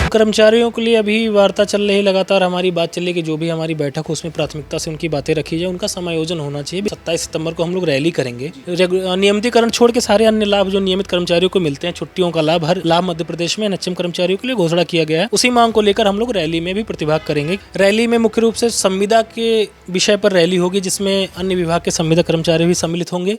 कर्मचारियों के लिए अभी वार्ता चल रही, लगातार हमारी बात चल रही कि जो भी हमारी बैठक हो उसमें प्राथमिकता से उनकी बातें रखी जाए, उनका समायोजन होना चाहिए। 27 सितंबर को हम लोग रैली करेंगे। नियमितीकरण छोड़ के सारे अन्य लाभ जो नियमित कर्मचारियों को मिलते हैं, छुट्टियों का लाभ, हर लाभ मध्य प्रदेश में एनएचएम कर्मचारियों के लिए घोषणा किया गया है। उसी मांग को लेकर हम लोग रैली में भी प्रतिभाग करेंगे। रैली में मुख्य रूप से संविदा के विषय पर रैली होगी, जिसमें अन्य विभाग के संविदा कर्मचारी भी सम्मिलित होंगे।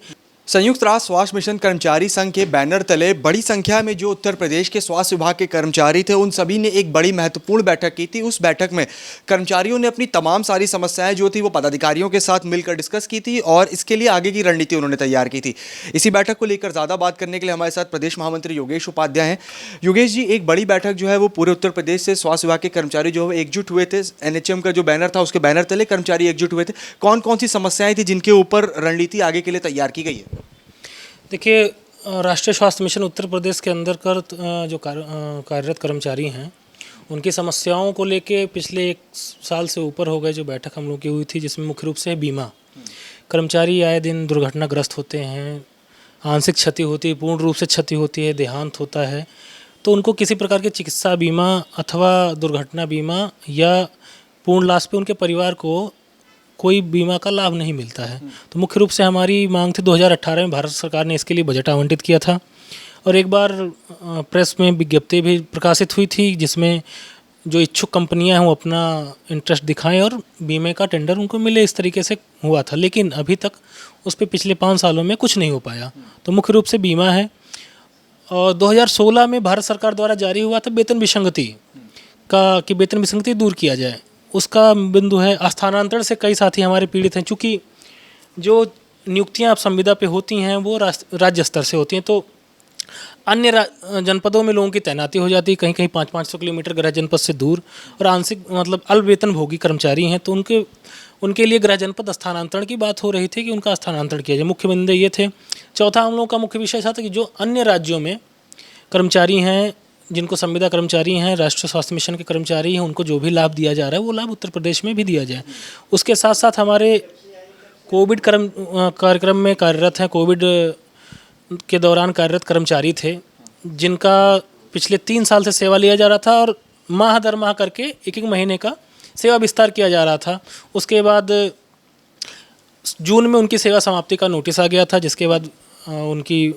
संयुक्त राष्ट्र स्वास्थ्य मिशन कर्मचारी संघ के बैनर तले बड़ी संख्या में जो उत्तर प्रदेश के स्वास्थ्य विभाग के कर्मचारी थे, उन सभी ने एक बड़ी महत्वपूर्ण बैठक की थी। उस बैठक में कर्मचारियों ने अपनी तमाम सारी समस्याएं जो थी वो पदाधिकारियों के साथ मिलकर डिस्कस की थी और इसके लिए आगे की रणनीति उन्होंने तैयार की थी। इसी बैठक को लेकर ज़्यादा बात करने के लिए हमारे साथ प्रदेश महामंत्री योगेश उपाध्याय हैं। योगेश जी, एक बड़ी बैठक जो है वो पूरे उत्तर प्रदेश से स्वास्थ्य विभाग के कर्मचारी जो है एकजुट हुए थे। एनएचएम का जो बैनर था उसके बैनर तले कर्मचारी एकजुट हुए थे। कौन कौन सी समस्याएं थी जिनके ऊपर रणनीति आगे के लिए तैयार की गई है? देखिए, राष्ट्रीय स्वास्थ्य मिशन उत्तर प्रदेश के अंदर जो कार्यरत कर्मचारी हैं, उनकी समस्याओं को लेके पिछले 1 साल से ऊपर हो गए जो बैठक हम लोग की हुई थी, जिसमें मुख्य रूप से बीमा। कर्मचारी आए दिन दुर्घटनाग्रस्त होते हैं, आंशिक क्षति होती है, पूर्ण रूप से क्षति होती है, देहांत होता है, तो उनको किसी प्रकार के चिकित्सा बीमा अथवा दुर्घटना बीमा या पूर्ण लाश पे उनके परिवार को कोई बीमा का लाभ नहीं मिलता है। तो मुख्य रूप से हमारी मांग थी, 2018 में भारत सरकार ने इसके लिए बजट आवंटित किया था और एक बार प्रेस में विज्ञप्ति भी प्रकाशित हुई थी, जिसमें जो इच्छुक कंपनियां हैं वो अपना इंटरेस्ट दिखाएं और बीमे का टेंडर उनको मिले, इस तरीके से हुआ था। लेकिन अभी तक उस पर पिछले 5 सालों में कुछ नहीं हो पाया। तो मुख्य रूप से बीमा है। और 2016 में भारत सरकार द्वारा जारी हुआ था वेतन विसंगति का, कि वेतन विसंगति दूर किया जाए। उसका बिंदु है स्थानांतरण से कई साथी हमारे पीड़ित हैं, चूँकि जो नियुक्तियां अब संविदा पे होती हैं वो राज्य स्तर से होती हैं, तो अन्य जनपदों में लोगों की तैनाती हो जाती है, कहीं कहीं 500-500 किलोमीटर गृह जनपद से दूर, और आंशिक मतलब अल्प वेतन भोगी कर्मचारी हैं, तो उनके लिए गृह जनपद स्थानांतरण की बात हो रही थी कि उनका स्थानांतरण किया जाए। मुख्य बिंदु ये थे। चौथा हम लोगों का मुख्य विषय था कि जो अन्य राज्यों में कर्मचारी हैं, जिनको संविदा कर्मचारी हैं, राष्ट्रीय स्वास्थ्य मिशन के कर्मचारी हैं, उनको जो भी लाभ दिया जा रहा है वो लाभ उत्तर प्रदेश में भी दिया जाए। उसके साथ साथ हमारे कोविड कार्यक्रम में कार्यरत हैं, कोविड के दौरान कार्यरत कर्मचारी थे, जिनका पिछले 3 साल से सेवा लिया जा रहा था और माह दर माह करके 1-1 महीने का सेवा विस्तार किया जा रहा था। उसके बाद जून में उनकी सेवा समाप्ति का नोटिस आ गया था, जिसके बाद उनकी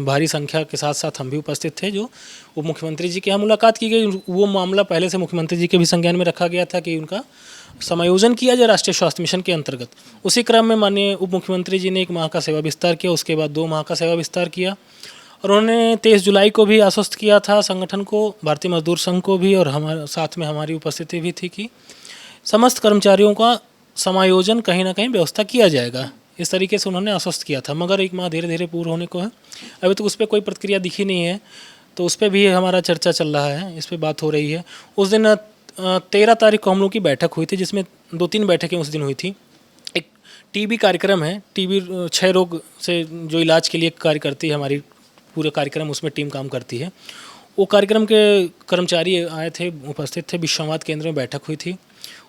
भारी संख्या के साथ साथ हम भी उपस्थित थे, जो उप मुख्यमंत्री जी के यहाँ मुलाकात की गई। वो मामला पहले से मुख्यमंत्री जी के भी संज्ञान में रखा गया था कि उनका समायोजन किया जाए राष्ट्रीय स्वास्थ्य मिशन के अंतर्गत। उसी क्रम में माननीय उप मुख्यमंत्री जी ने 1 माह का सेवा विस्तार किया, उसके बाद 2 माह का सेवा विस्तार किया और उन्होंने 23 जुलाई को भी आश्वस्त किया था संगठन को, भारतीय मजदूर संघ को भी, और हमारे साथ में हमारी उपस्थिति भी थी कि समस्त कर्मचारियों का समायोजन कहीं ना कहीं व्यवस्था किया जाएगा। इस तरीके से उन्होंने आश्वस्त किया था, मगर 1 माह धीरे धीरे पूर्ण होने को है, अभी तक उस पर कोई प्रतिक्रिया दिखी नहीं है, तो उस पर भी हमारा चर्चा चल रहा है, इस पर बात हो रही है। उस दिन 13 तारीख को हम लोग की बैठक हुई थी, जिसमें 2-3 बैठकें उस दिन हुई थी। एक टीबी कार्यक्रम है, टीबी क्षय रोग से जो इलाज के लिए कार्य करती है हमारी पूरे कार्यक्रम, उसमें टीम काम करती है। वो कार्यक्रम के कर्मचारी आए थे, उपस्थित थे, विश्वसंवाद केंद्र में बैठक हुई थी।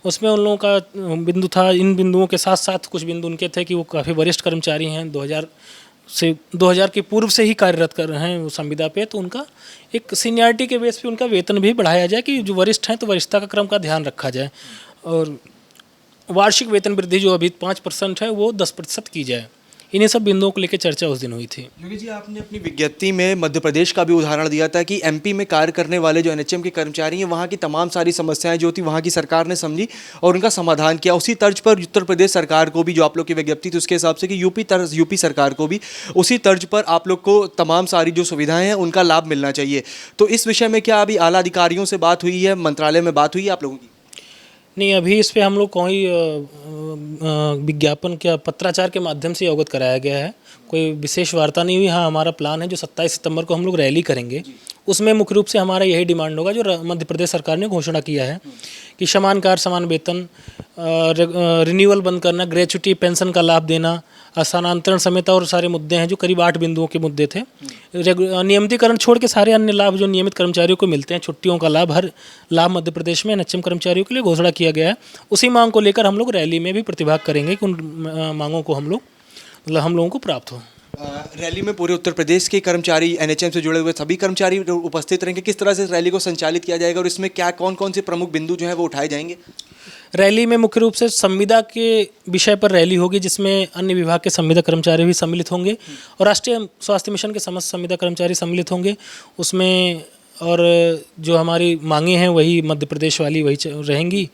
उसमें उन लोगों का बिंदु था, इन बिंदुओं के साथ साथ कुछ बिंदु उनके थे कि वो काफ़ी वरिष्ठ कर्मचारी हैं, 2000 के पूर्व से ही कार्यरत कर रहे हैं वो संविदा पे, तो उनका एक सीनियरिटी के बेस पे उनका वेतन भी बढ़ाया जाए, कि जो वरिष्ठ हैं तो वरिष्ठता का क्रम का ध्यान रखा जाए, और वार्षिक वेतन वृद्धि जो अभी 5% है वो 10% की जाए। इन्हीं सब बिंदुओं को लेकर चर्चा उस दिन हुई थी। योगी जी, आपने अपनी विज्ञप्ति में मध्य प्रदेश का भी उदाहरण दिया था कि एमपी में कार्य करने वाले जो एनएचएम के कर्मचारी हैं, वहाँ की तमाम सारी समस्याएं जो थी वहाँ की सरकार ने समझी और उनका समाधान किया। उसी तर्ज पर उत्तर प्रदेश सरकार को भी, जो आप लोग की विज्ञप्ति थी उसके हिसाब से, कि यूपी सरकार को भी उसी तर्ज पर आप लोग को तमाम सारी जो सुविधाएँ हैं उनका लाभ मिलना चाहिए। तो इस विषय में क्या अभी आला अधिकारियों से बात हुई है, मंत्रालय में बात हुई है आप लोगों की? नहीं, अभी इस पे हम लोग कोई विज्ञापन क्या पत्राचार के माध्यम से अवगत कराया गया है, कोई विशेष वार्ता नहीं हुई। हाँ, हमारा प्लान है जो 27 सितंबर को हम लोग रैली करेंगे, उसमें मुख्य रूप से हमारा यही डिमांड होगा जो मध्य प्रदेश सरकार ने घोषणा किया है कि समान कार्य समान वेतन, रिन्यूअल बंद करना, ग्रेच्युटी पेंशन का लाभ देना, स्थानांतरण समेत और सारे मुद्दे हैं जो करीब 8 बिंदुओं के मुद्दे थे। नियमितीकरण छोड़ के सारे अन्य लाभ जो नियमित कर्मचारियों को मिलते हैं, छुट्टियों का लाभ, हर लाभ मध्य प्रदेश में एनएचएम कर्मचारियों के लिए घोषणा किया गया है। उसी मांग को लेकर हम लोग रैली में भी प्रतिभाग करेंगे कि उन मांगों को हम लोगों को प्राप्त हो। रैली में पूरे उत्तर प्रदेश के कर्मचारी, एनएचएम से जुड़े हुए सभी कर्मचारी उपस्थित रहेंगे। किस तरह से इस रैली को संचालित किया जाएगा और इसमें क्या कौन कौन से प्रमुख बिंदु जो है वो उठाए जाएंगे? रैली में मुख्य रूप से संविदा के विषय पर रैली होगी, जिसमें अन्य विभाग के संविदा कर्मचारी भी सम्मिलित होंगे और राष्ट्रीय स्वास्थ्य मिशन के समस्त संविदा कर्मचारी सम्मिलित होंगे उसमें। और जो हमारी मांगे हैं वही मध्य प्रदेश वाली वही रहेंगी।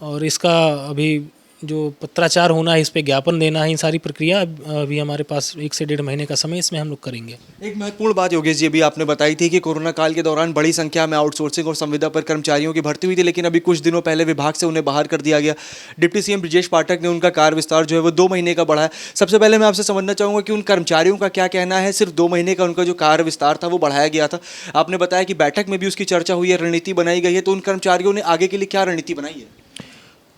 और इसका अभी जो पत्राचार होना है, इस पे ज्ञापन देना है, इन सारी प्रक्रिया अभी हमारे पास 1 से 1.5 महीने का समय इसमें हम लोग करेंगे। एक महत्वपूर्ण बात योगेश जी अभी आपने बताई थी कि कोरोना काल के दौरान बड़ी संख्या में आउटसोर्सिंग और संविदा पर कर्मचारियों की भर्ती हुई थी, लेकिन अभी कुछ दिनों पहले विभाग से उन्हें बाहर कर दिया गया। डिप्टी सीएम ब्रजेश पाठक ने उनका कार्य विस्तार जो है वो 2 महीने का बढ़ाया। सबसे पहले मैं आपसे समझना चाहूँगा कि उन कर्मचारियों का क्या कहना है, सिर्फ 2 महीने का उनका जो कार्य विस्तार था वो बढ़ाया गया था। आपने बताया कि बैठक में भी उसकी चर्चा हुई है, रणनीति बनाई गई है, तो उन कर्मचारियों ने आगे के लिए क्या रणनीति बनाई है?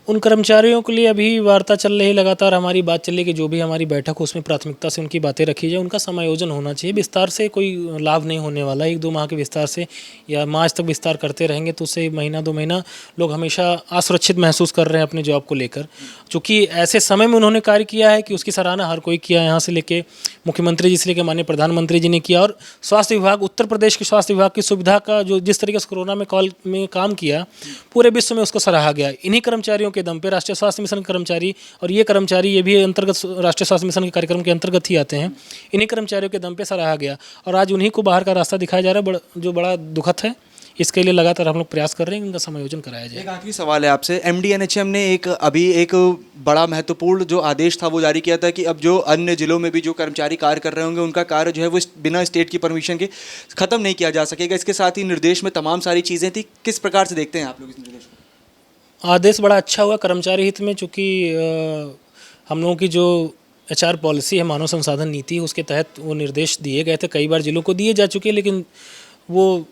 उन कर्मचारियों के लिए अभी वार्ता चल रही, लगातार हमारी बात चल रही कि जो भी हमारी बैठक हो उसमें प्राथमिकता से उनकी बातें रखी जाए, उनका समायोजन होना चाहिए। विस्तार से कोई लाभ नहीं होने वाला। 1-2 माह के विस्तार से या मार्च तक विस्तार करते रहेंगे तो उससे महीना 2 महीना लोग हमेशा असुरक्षित महसूस कर रहे हैं अपने जॉब को लेकर। चूँकि ऐसे समय में उन्होंने कार्य किया है कि उसकी सराहना हर कोई किया, यहाँ से लेके मुख्यमंत्री जी से लेकर माननीय प्रधानमंत्री जी ने किया। और स्वास्थ्य विभाग, उत्तर प्रदेश के स्वास्थ्य विभाग की सुविधा का जो जिस तरीके से कोरोना में काम किया, पूरे विश्व में उसको सराहा गया। इन्हीं कर्मचारियों के दम पे राष्ट्रीय स्वास्थ्य मिशन के कर्मचारी, और ये कर्मचारी ये भी अंतर्गत राष्ट्रीय स्वास्थ्य मिशन के कार्यक्रम के अंतर्गत ही आते हैं, इन्हीं कर्मचारियों के दम पे सराहा गया और आज उन्हीं को बाहर का रास्ता दिखाया जा रहा है, जो बड़ा दुखद है। इसके लिए लगातार हम लोग प्रयास कर रहे हैं कि इनका समायोजन कराया जाए। एक आखिरी सवाल है आपसे, एमडी एनएचएम ने एक बड़ा महत्वपूर्ण जो आदेश था वो जारी किया था कि अब जो अन्य जिलों में भी जो कर्मचारी कार्य कर रहे होंगे उनका कार्य जो है वो बिना स्टेट की परमिशन के खत्म नहीं किया जा सकेगा। इसके साथ ही निर्देश में तमाम सारी चीज़ें थी। किस प्रकार से देखते हैं आप लोग इस निर्देश को? आदेश बड़ा अच्छा हुआ कर्मचारी हित में, चूँकि हम लोगों की जो HR पॉलिसी है, मानव संसाधन नीति, उसके तहत वो निर्देश दिए गए थे। कई बार जिलों को दिए जा चुके हैं, लेकिन वो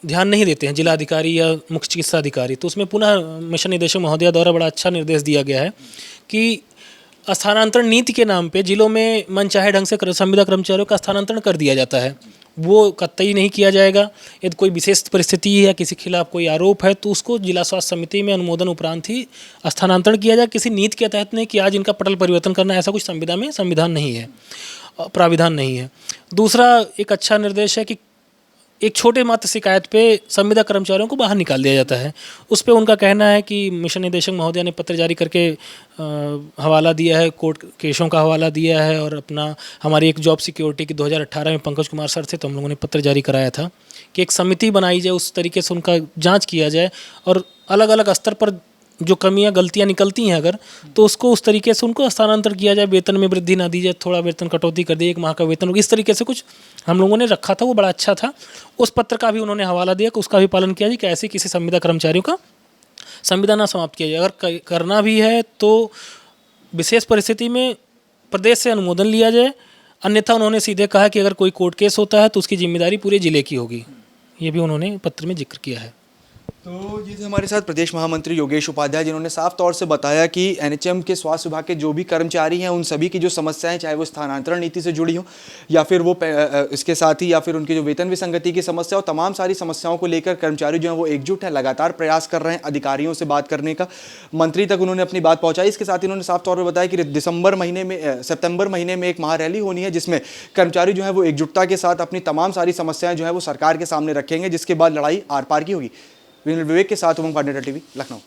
ध्यान नहीं देते हैं जिला अधिकारी या मुख्य चिकित्सा अधिकारी। तो उसमें पुनः मिशन निदेशक महोदया द्वारा बड़ा अच्छा निर्देश दिया गया है कि स्थानांतरण नीति के नाम पे जिलों में मनचाहे ढंग से संविदा कर्मचारियों का स्थानांतरण कर दिया जाता है। वो कतई नहीं किया जाएगा। यदि कोई विशेष परिस्थिति है या किसी खिलाफ कोई आरोप है तो उसको जिला स्वास्थ्य समिति में अनुमोदन उपरांत ही स्थानांतरण किया जाए। किसी नीति के तहत नहीं कि आज इनका पटल परिवर्तन करना, ऐसा कुछ संविदा में संविधान नहीं है, प्राविधान नहीं है। दूसरा एक अच्छा निर्देश है कि एक छोटे मात्र शिकायत पे संविदा कर्मचारियों को बाहर निकाल दिया जाता है। उस पे उनका कहना है कि मिशन निदेशक महोदया ने पत्र जारी करके हवाला दिया है, कोर्ट केसों का हवाला दिया है। और अपना हमारी एक जॉब सिक्योरिटी की 2018 में पंकज कुमार सर थे, तो हम लोगों ने पत्र जारी कराया था कि एक समिति बनाई जाए, उस तरीके से उनका जाँच किया जाए और अलग अलग स्तर पर जो कमियां गलतियां निकलती हैं अगर, तो उसको उस तरीके से उनको स्थानांतरण किया जाए। वेतन में वृद्धि ना दी जाए, थोड़ा वेतन कटौती कर दी, 1 माह का वेतन, इस तरीके से कुछ हम लोगों ने रखा था। वो बड़ा अच्छा था। उस पत्र का भी उन्होंने हवाला दिया कि उसका भी पालन किया जाए कि ऐसे किसी संविदा कर्मचारियों का संविदा ना समाप्त किया जाए। अगर करना भी है तो विशेष परिस्थिति में प्रदेश से अनुमोदन लिया जाए, अन्यथा उन्होंने सीधे कहा कि अगर कोई कोर्ट केस होता है तो उसकी जिम्मेदारी पूरे जिले की होगी। ये भी उन्होंने पत्र में जिक्र किया है। तो ये थे हमारे साथ प्रदेश महामंत्री योगेश उपाध्याय, जिन्होंने साफ तौर से बताया कि एनएचएम के स्वास्थ्य विभाग के जो भी कर्मचारी हैं उन सभी की जो समस्याएं, चाहे वो स्थानांतरण नीति से जुड़ी हो या फिर वो इसके साथ ही या फिर उनकी जो वेतन विसंगति की समस्या हो, तमाम सारी समस्याओं को लेकर कर्मचारी जो हैं वो एकजुट है, लगातार प्रयास कर रहे हैं अधिकारियों से बात करने का। मंत्री तक उन्होंने अपनी बात पहुँचाई। इसके साथ ही उन्होंने साफ तौर पर बताया कि सितंबर महीने में एक महारैली होनी है, जिसमें कर्मचारी जो है वो एकजुटता के साथ अपनी तमाम सारी समस्याएं जो है वो सरकार के सामने रखेंगे, जिसके बाद लड़ाई आर पार की होगी। विवेक के साथ उमंग पांडेय, टीवी, लखनऊ।